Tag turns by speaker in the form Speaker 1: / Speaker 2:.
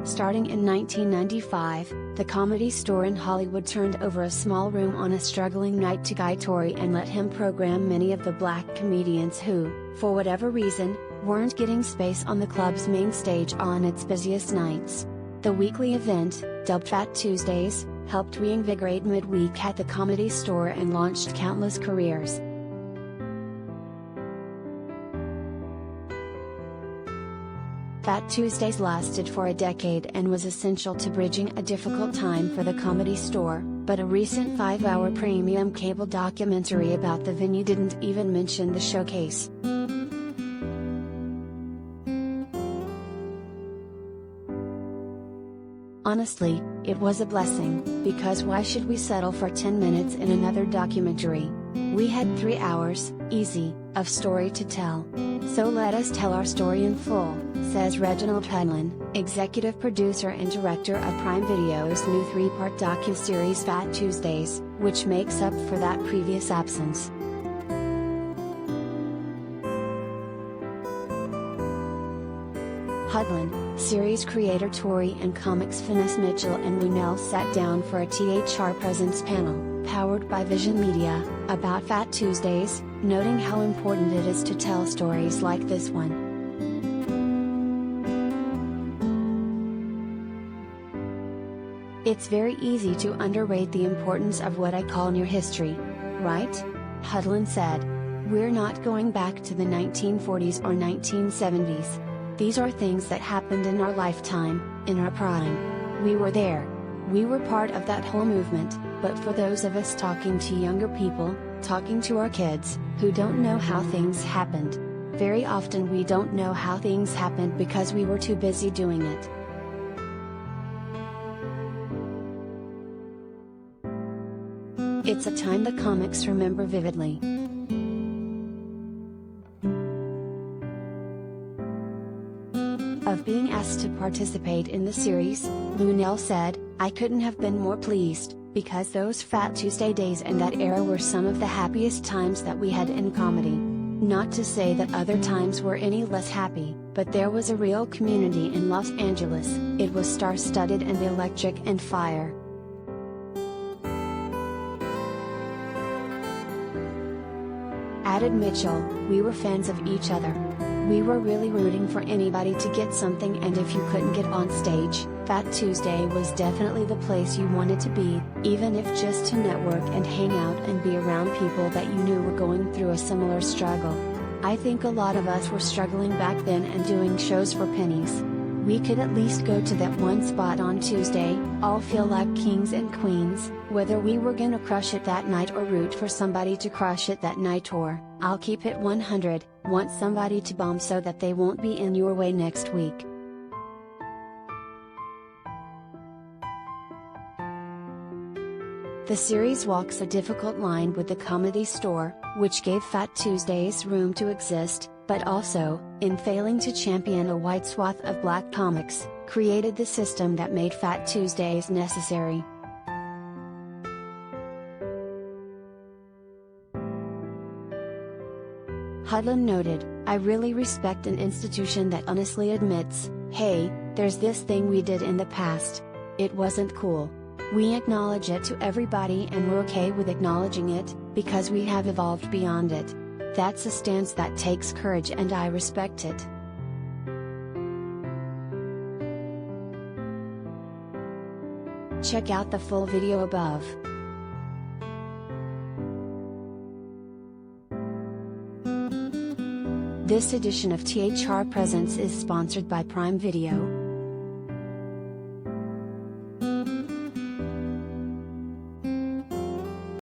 Speaker 1: Starting in 1995, the Comedy Store in Hollywood turned over a small room on a struggling night to Guy Torry and let him program many of the black comedians who, for whatever reason, weren't getting space on the club's main stage on its busiest nights. The weekly event, dubbed Fat Tuesdays, helped reinvigorate midweek at the Comedy Store and launched countless careers. Fat Tuesdays lasted for a decade and was essential to bridging a difficult time for the Comedy Store, but a recent 5-hour premium cable documentary about the venue didn't even mention the showcase. Honestly, it was a blessing, because why should we settle for 10 minutes in another documentary? We had 3 hours, easy, of story to tell. So let us tell our story in full, says Reginald Hudlin, executive producer and director of Prime Video's new 3-part docuseries Fat Tuesdays, which makes up for that previous absence. Hudlin, series creator Torry and comics finesse Mitchell and Lunell sat down for a THR Presents panel, powered by Vision Media, about Fat Tuesdays, noting how important it is to tell stories like this one. It's very easy to underrate the importance of what I call near history. Right? Hudlin said. We're not going back to the 1940s or 1970s. These are things that happened in our lifetime, in our prime. We were there. We were part of that whole movement, but for those of us talking to younger people, talking to our kids, who don't know how things happened. Very often we don't know how things happened because we were too busy doing it. It's a time the comics remember vividly. Of being asked to participate in the series, Lunell said, I couldn't have been more pleased, because those Fat Tuesday days and that era were some of the happiest times that we had in comedy. Not to say that other times were any less happy, but there was a real community in Los Angeles. It was star-studded and electric and fire. Added Mitchell, we were fans of each other. We were really rooting for anybody to get something, and if you couldn't get on stage, Fat Tuesday was definitely the place you wanted to be, even if just to network and hang out and be around people that you knew were going through a similar struggle. I think a lot of us were struggling back then and doing shows for pennies. We could at least go to that one spot on Tuesday, all feel like kings and queens, whether we were gonna crush it that night or root for somebody to crush it that night, or, I'll keep it 100, want somebody to bomb so that they won't be in your way next week. The series walks a difficult line with the Comedy Store, which gave Fat Tuesdays room to exist, but also, in failing to champion a wide swath of black comics, created the system that made Fat Tuesdays necessary. Hudlin noted, I really respect an institution that honestly admits, hey, there's this thing we did in the past. It wasn't cool. We acknowledge it to everybody and we're okay with acknowledging it, because we have evolved beyond it. That's a stance that takes courage and I respect it. Check out the full video above. This edition of THR Presents is sponsored by Prime Video.